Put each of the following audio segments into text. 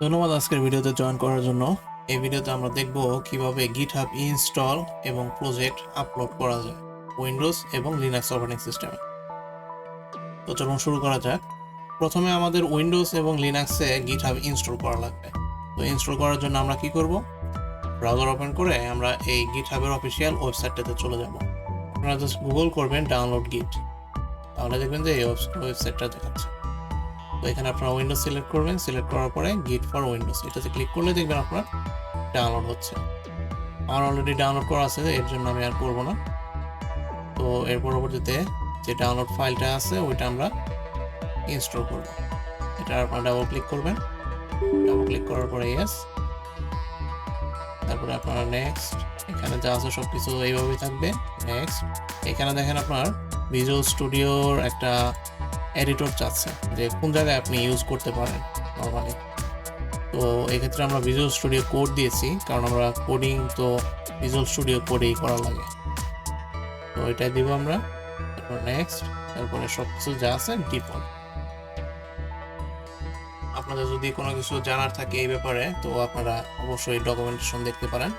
ধন্যবাদ আজকের ভিডিওতে জয়েন করার জন্য। এই ভিডিওতে আমরা দেখব কিভাবে গিটহাব ইনস্টল এবং প্রজেক্ট আপলোড করা যায় উইন্ডোজ এবং লিনাক্স অপারেটিং সিস্টেমে। তো চলুন শুরু করা যাক। প্রথমে আমাদের উইন্ডোজ এবং লিনাক্সে গিটহাব ইনস্টল করা লাগবে। তো ইনস্টল করার জন্য আমরা কি করব, ব্রাউজার ওপেন করে আমরা এই গিটহাবের অফিসিয়াল ওয়েবসাইটটাতে চলে যাব। আপনারা জাস্ট গুগল করবেন ডাউনলোড গিট, তাহলে দেখবেন যে এই ওয়েবসাইটটা দেখাচ্ছে। তো এখানে আপনারা উইন্ডোজ সিলেক্ট করবেন, সিলেক্ট করার পরে গিট ফর উইন্ডোজ এটাতে ক্লিক করলে দেখবেন আপনার ডাউনলোড হচ্ছে। আমার অলরেডি ডাউনলোড করা আছে, এর জন্য আমি আর করব না। তো এর পরবর্তীতে যে ডাউনলোড ফাইলটা আছে ওইটা আমরা ইনস্টল করব। এটা আপনারা ডাবল ক্লিক করবেন, ডাবল ক্লিক করার পরে ইয়েস, তারপরে আপনারা নেক্সট, এখানে যা আছে সব কিছু এইভাবেই থাকবে, নেক্সট। এখানে দেখেন আপনার ভিজুয়াল স্টুডিওর একটা এডিটর চাচ্ছে যে কোন জায়গায় আপনি ইউজ করতে পারেন নর্মালি। তো এক্ষেত্রে আমরা ভিজুয়াল স্টুডিও কোড দিয়েছি, কারণ আমরা কোডিং তো ভিজুয়াল স্টুডিও কোডেই করা লাগে। তো এটাই দিব আমরা, তারপর নেক্সট, তারপরে সব কিছু যা আছে ডিফল্ট। আপনাদের যদি কোনো কিছু জানার থাকে এই ব্যাপারে তো আপনারা অবশ্যই ডকুমেন্টেশন দেখতে পারেন।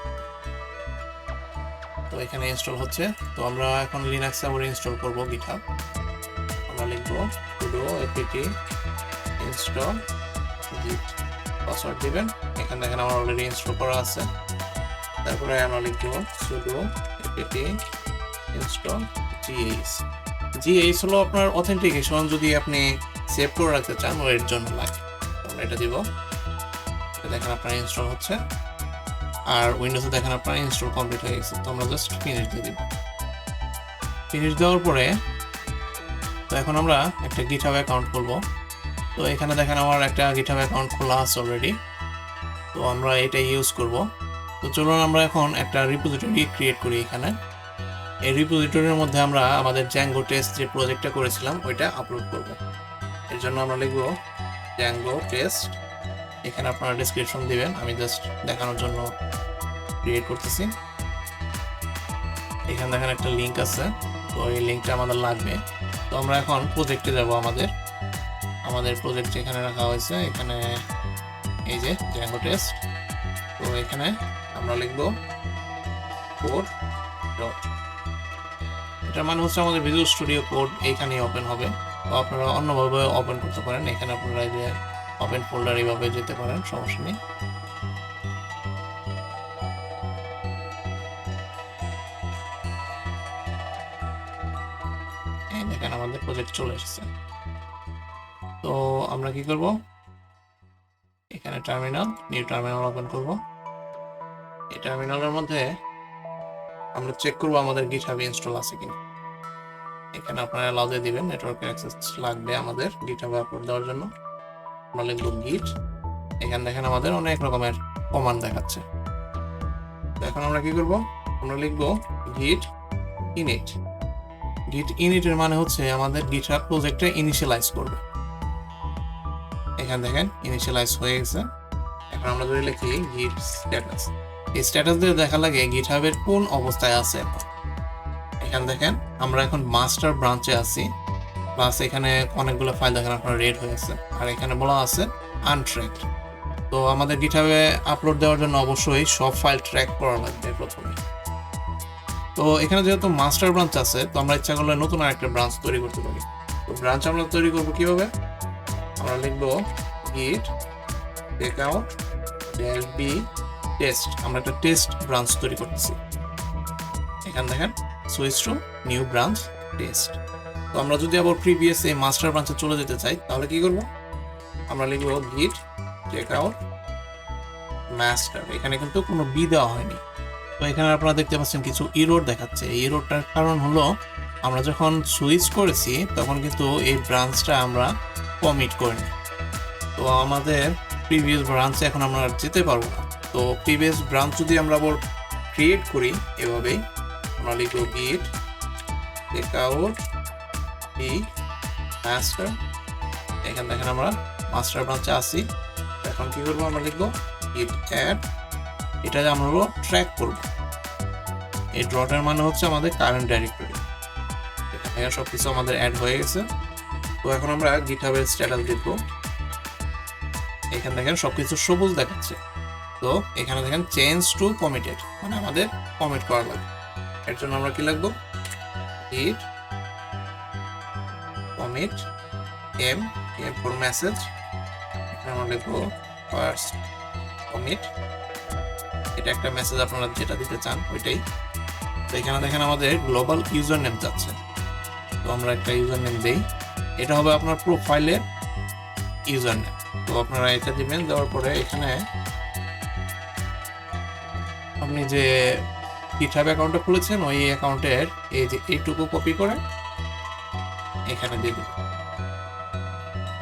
তো এখানে ইনস্টল হচ্ছে। তো আমরা এখন লিনাক্সে আবার ইনস্টল করব গিটহাব। আমরা লিখব sudo apt install git, password দিবেন। এখানে দেখেন আমার অলরেডি ইনস্টল করা আছে। তারপরে আমরা লিখব sudo apt install ghs। ghs হলো আপনার অথেন্টিকেশন, যদি আপনি সেভ করে রাখতে চান এর জন্য লাগে। আমরা এটা দিব। দেখেন আপনার ইনস্টল হচ্ছে, আর উইন্ডোজে দেখেন আপনার ইনস্টল কমপ্লিট হয়ে গেছে। তো আমরা জাস্ট ফিনিশ দিয়ে দিব। ফিনিশ দেওয়ার পরে তো এখন আমরা একটা গিটহাব অ্যাকাউন্ট খুলব। তো এখানে দেখেন আমার একটা গিটহাব অ্যাকাউন্ট খোলা আছে অলরেডি, তো আমরা এটা ইউজ করব। তো চলুন আমরা এখন একটা রিপোজিটরি ক্রিয়েট করি। এখানে এই রিপোজিটরির মধ্যে আমরা আমাদের জ্যাঙ্গো টেস্ট যে প্রজেক্টটা করেছিলাম ওইটা আপলোড করব। এর জন্য আমরা লিখব জ্যাঙ্গো টেস্ট। এখানে আপনারা ডেসক্রিপশন দিবেন, আমি জাস্ট দেখানোর জন্য ক্রিয়েট করতেছি। এখানে দেখেন একটা লিঙ্ক আছে, তো এই লিঙ্কটা আমাদের লাগবে। তো আমরা এখন প্রজেক্টে যাব। আমাদের প্রজেক্ট এখানে রাখা হয়েছে, এখানে এই যে জ্যাঙ্গো টেস্ট। তো এখানে আমরা লিখব কোড ডট, এটার মানে হচ্ছে আমাদের ভিজুয়াল স্টুডিও কোড এইখানেই ওপেন হবে। তো আপনারা অন্যভাবে ওপেন করতে পারেন, এখানে আপনারা এই যে ওপেন ফোল্ডার এইভাবে যেতে পারেন, সমস্যা নেই। দেখেন আমাদের প্রজেক্ট চলে এসেছে। তো আমরা কি করব, এখানে টার্মিনাল, নিউ টার্মিনাল ওপেন করব। এই টার্মিনালের মধ্যে আমরা চেক করব আমাদের গিটহাব ইনস্টল আছে কিনা। এখানে আপনারা অ্যালাউ দিয়ে দিবেন, নেটওয়ার্ক অ্যাক্সেস লাগবে আমাদের গিটহাবে আপলোড দেওয়ার জন্য। আমরা লিখব গিট। এখানে দেখেন আমাদের অনেক রকমের কমান্ড দেখাচ্ছে। তো এখন আমরা কি করব, আমরা লিখব গিট ইনিট। গিট ইনিটের মানে হচ্ছে আমাদের গিটহাব প্রজেক্টে ইনিশিয়ালাইজ করবে। এখানে দেখেন ইনিশিয়ালাইজ হয়ে গেছে। এখন আমরা যদি লিখি গিট স্ট্যাটাস, এই স্ট্যাটাস দিয়ে দেখা লাগে গিটহাবের কোন অবস্থায় আছে এখন। এখানে দেখেন আমরা এখন মাস্টার ব্রাঞ্চে আছি, প্লাস এখানে অনেকগুলো ফাইল দেখেন আপনার রেড হয়ে আছে, আর এখানে বলা আছে আনট্র্যাকড। তো আমাদের গিটহাবে আপলোড দেওয়ার জন্য অবশ্যই সব ফাইল ট্র্যাক করা লাগবে প্রথমে। তো এখানে যেহেতু মাস্টার ব্রাঞ্চ আছে, তো আমরা ইচ্ছা করলে নতুন আরেকটা ব্রাঞ্চ তৈরি করতে পারি। তো ব্রাঞ্চ আমরা তৈরি করবো কিভাবে, আমরা লিখব গিট checkout -b টেস্ট। আমরা একটা টেস্ট ব্রাঞ্চ তৈরি করতেছি। এখানে দেখেন switch to new branch test. তো আমরা যদি আবার প্রিভিয়াস এই মাস্টার ব্রাঞ্চে চলে যেতে চাই তাহলে কি করব, আমরা লিখব গিট checkout মাস্টার। এখানে কিন্তু কোনো বি দেওয়া হয়নি। তো এখানে আপনারা দেখতে পাচ্ছেন কিছু এরর দেখাচ্ছে। এই এররটার কারণ হলো আমরা যখন সুইচ করেছি তখন কিন্তু এই ব্রাঞ্চটা আমরা কমিট করিনি। তো আমাদের প্রিভিয়াস ব্রাঞ্চে এখন আমরা যেতে পারবো না। তো প্রিভিয়াস ব্রাঞ্চ যদি আমরা আবার ক্রিয়েট করি এভাবেই, আমরা লিখব গিট checkout মাস্টার। এখানে দেখেন আমরা মাস্টার ব্রাঞ্চে আসি। এখন কি করবো, আমরা লিখব গিট অ্যাড। এটা আমরা ট্র্যাক করব। এই ড্রটের মানে হচ্ছে আমাদের কারেন্ট ডাইরেক্টরি। এখানে সবকিছু আমাদের অ্যাড হয়ে গেছে। তো এখন আমরা গিটহাবের স্ট্যাটাস দেখব। এখানে দেখেন সবকিছু সবুজ দেখাচ্ছে। তো এখানে দেখেন চেঞ্জ টু কমিটেড, মানে আমাদের কমিট করা লাগবে। এর জন্য আমরা কি লিখবো, git commit m for message, এখানে আমরা লিখবো ফার্স্ট কমিট, এটা একটা মেসেজ আপনারা যেটা দিতে চান ওইটাই। তো এখানে দেখেন আমাদের গ্লোবাল ইউজার নেম যাচ্ছে, তো আমরা একটা ইউজার নেম দেই, এটা হবে আপনার প্রোফাইলের ইউজার নেম। তো আপনারা এটা দিবেন, দেওয়ার পরে এখানে আপনি যে GitHub অ্যাকাউন্টটা খুলেছেন ওই অ্যাকাউন্টের এই যে এইটুকু কপি করে এখানে দিয়ে দিবেন,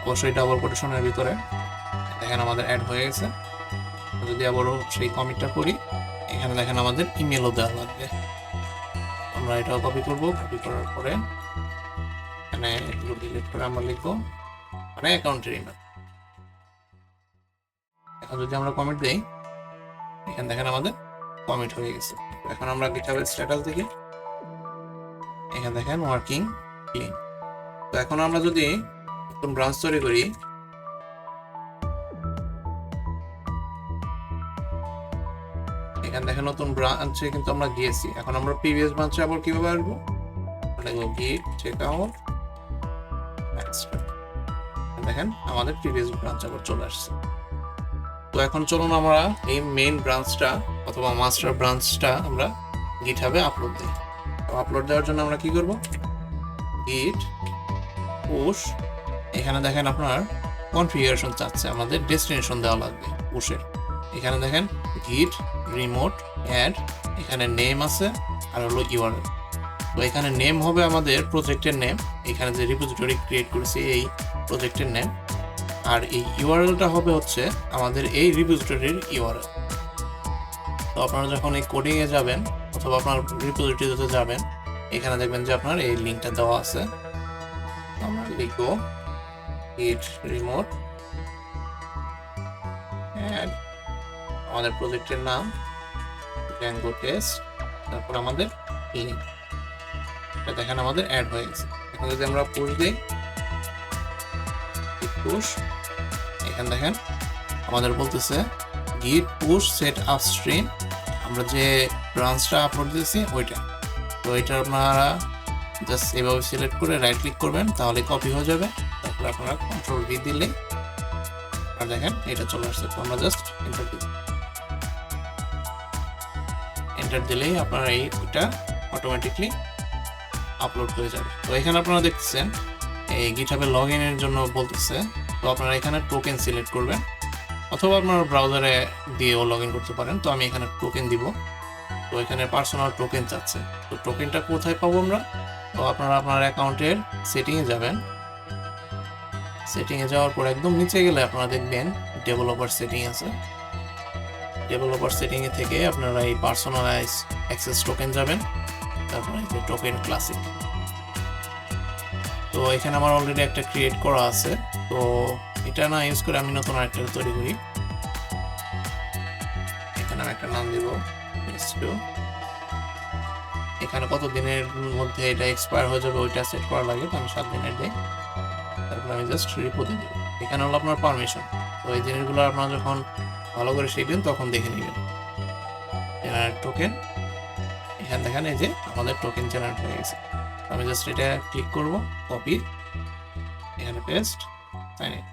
অবশ্যই ডাবল কোটেশনের ভিতরে। দেখেন আমাদের অ্যাড হয়ে গেছে। যদি আবারও সেই কমিটটা করি, এখানে দেখেন আমাদের ইমেলও দেওয়া লাগবে, আমরা এটাও কপি করব। কপি করার পরে এখানে এগুলো ডিলিট করে আমরা লিখবো মানে অ্যাকাউন্টের ইমেল। এখন যদি আমরা কমিট দেই, এখানে দেখেন আমাদের কমিট হয়ে গেছে। এখন আমরা GitHub স্ট্যাটাস দেখি, এখানে দেখেন ওয়ার্কিং ক্লিন। তো এখন আমরা যদি নতুন ব্রাঞ্চ তৈরি করি, এখানে দেখেন নতুন ব্রাঞ্চে কিন্তু আমরা গিয়েছি। এখন আমরা প্রিভিয়াস ব্রাঞ্চে আবার কিভাবে আসবো, git checkout master, দেখেন আমাদের প্রিভিয়াস ব্রাঞ্চ আবার চলে আসছে। তো এখন চলুন আমরা এই মেইন ব্রাঞ্চটা অথবা মাস্টার ব্রাঞ্চটা আমরা GitHub-এ আপলোড দিই। তো আপলোড দেওয়ার জন্য আমরা কি করব, git push, এখানে দেখেন আপনার কনফিগারেশন চাচ্ছে, আমাদের ডেস্টিনেশন দেওয়া লাগবে পুশের। এখানে দেখেন git remote add, এখানে নেম আছে আর হলো URL। তো এখানে নেম হবে আমাদের প্রজেক্টের নেম, এখানে যে রিপোজিটরি ক্রিয়েট করেছি এই প্রজেক্টের নেম, আর এই ইউআরএলটা হবে হচ্ছে আমাদের এই রিপোজিটরির ইউআরএল। তো আপনারা যখন এই কোডিং এ যাবেন অথবা আপনার রিপোজিটরিতে যাবেন, এখানে দেখবেন যে আপনার এই লিংকটা দেওয়া আছে। আমরা লিখবো git remote add, আমাদের প্রজেক্টের নাম Django test, তারপর আমাদের লিংক, এটা দেখেন আমাদের অ্যাড হয়ে গেছে। এখন যদি আমরা পুশ দিই, পুশ, এখানে দেখেন আমাদের বলতেছে git push set upstream, আমরা যে ব্রাঞ্চটা আপলোড দিয়েছি ওইটা। তো এটা আপনারা জাস্ট এভাবে সিলেক্ট করে রাইট ক্লিক করবেন, তাহলে কপি হয়ে যাবে। তারপর আপনারা কন্ট্রোল ভি দিলে আর দেখেন এটা চলে আসছে। তো আমরা জাস্ট এন্টার দিব, এন্টার দিলেই আপনার এইটা অটোমেটিকলি আপলোড হয়ে যাবে। তো এখানে আপনারা দেখতেছেন এই GitHub-এ লগ ইনের জন্য বলতেছে। তো আপনারা এখানে টোকেন সিলেক্ট করবেন অথবা আপনার ব্রাউজারে দিয়েও লগ ইন করতে পারেন। তো আমি এখানে টোকেন দিব। তো এখানে পার্সোনাল টোকেন চাচ্ছে, তো টোকেনটা কোথায় পাবো আমরা? তো আপনারা আপনার অ্যাকাউন্টের সেটিংয়ে যাবেন, সেটিংয়ে যাওয়ার পর একদম নিচে গেলে আপনারা দেখবেন ডেভেলপার সেটিং আছে। ডেভেলপার সেটিংয়ে থেকে আপনারা এই পার্সোনালাইজ অ্যাক্সেস টোকেন যাবেন, তারপরে এই যে টোকেন ক্লাসিক। তো এখানে আমার অলরেডি একটা ক্রিয়েট করা আছে, তো এটা না ইউজ করে আমি নতুন আরেকটা তৈরি করি। এখানে আমি একটা নাম দিব S2, এখানে কত দিনের মধ্যে এটা এক্সপায়ার হয়ে যাবে ওইটা সেট করা লাগে, তো আমি 7 দিনের দিই। তারপর আমি জাস্ট রিপো দিয়ে দেব। এখানে হলো আপনার পারমিশন, তো এই জিনিসগুলো আপনারা যখন ভালো করে শিখবেন তখন দেখে নেবেন। জেনারেট টোকেন, এখানে দেখেন এই যে আমাদের টোকেন জেনারেট হয়ে গেছে। আমি জাস্ট এটা ক্লিক করব, কপি, এখানে পেস্ট, সাইন ইন।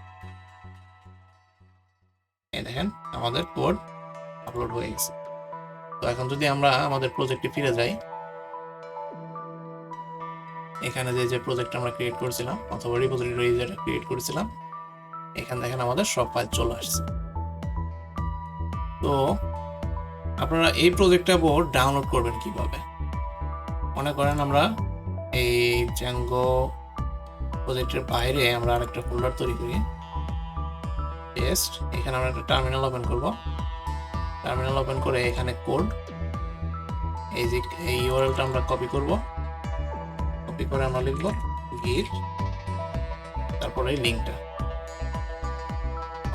এই দেখেন আমাদের কোড আপলোড হয়ে গেছে। তো এখন যদি আমরা আমাদের প্রজেক্টে ফিরে যাই, এখানে যে প্রজেক্ট আমরা ক্রিয়েট করেছিলাম অথবা রিপোজিটরি যেটা ক্রিয়েট করেছিলাম, এখানে দেখেন আমাদের সব ফাইল চলে আসছে। তো আপনারা এই প্রজেক্টটা বোর্ড ডাউনলোড করবেন কিভাবে? মনে করেন আমরা এই জ্যাঙ্গো প্রজেক্টের বাইরে আমরা আরেকটা ফোল্ডার তৈরি করি, টেস্ট। এখানে আমরা একটা টার্মিনাল ওপেন করব, টার্মিনাল ওপেন করে এখানে কোড, এই যে এই ইউআরএলটা আমরা কপি করব, কপি করে আমরা লিখব git, তারপরে এই লিংকটা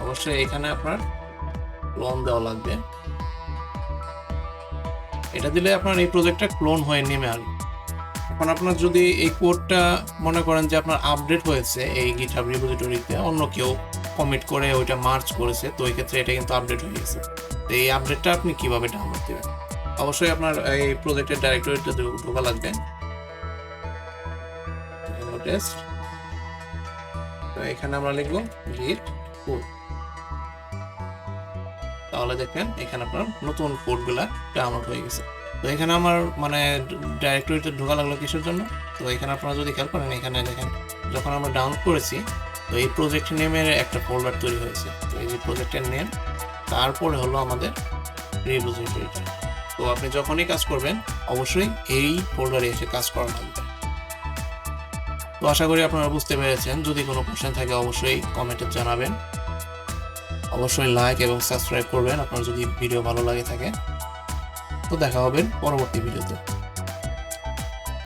অবশ্যই এখানে আপনার ক্লোন দেওয়া লাগবে। এটা দিলে আপনার এই প্রজেক্টটা ক্লোন হয়ে নেমে আসবে। এখন আপনার যদি এই কোডটা মনে করেন যে আপনার আপডেট হয়েছে এই GitHub রিপোজিটরিতে, অন্য কেউ কমিট করে ওইটা মার্চ করেছে, তো এই ক্ষেত্রে এটা কিন্তু আপডেট হয়ে গেছে। তো এই আপডেটটা আপনি কিভাবে ডাউনলোড দেবেন, অবশ্যই আপনার এই প্রজেক্টের ডাইরেক্টরিতে ঢোকা লাগবে। টেস্ট, তো এখানে আমরা লিখবো git code, তাহলে দেখবেন এখানে আপনার নতুন কোডগুলা ডাউনলোড হয়ে গেছে। তো এখানে আমার মানে ডাইরেক্টরিতে ঢোকা লাগলো কিসের জন্য, তো এখানে আপনারা যদি খেয়াল করেন এখানে দেখেন যখন আমরা ডাউনলোড করেছি তো এই প্রজেক্ট নেমের একটা ফোল্ডার তৈরি হয়েছে। তো এই যে প্রজেক্টের নেম, তারপরে হলো আমাদের রিপোজিটরিটা। তো আপনি যখনই কাজ করবেন অবশ্যই এই ফোল্ডারে এসে কাজ করা লাগবে। তো আশা করি আপনারা বুঝতে পেরেছেন। যদি কোনো কোশ্চেন থাকে অবশ্যই কমেন্টে জানাবেন, অবশ্যই লাইক এবং সাবস্ক্রাইব করবেন আপনার যদি ভিডিও ভালো লাগে থাকে। তো দেখা হবে পরবর্তী ভিডিওতে।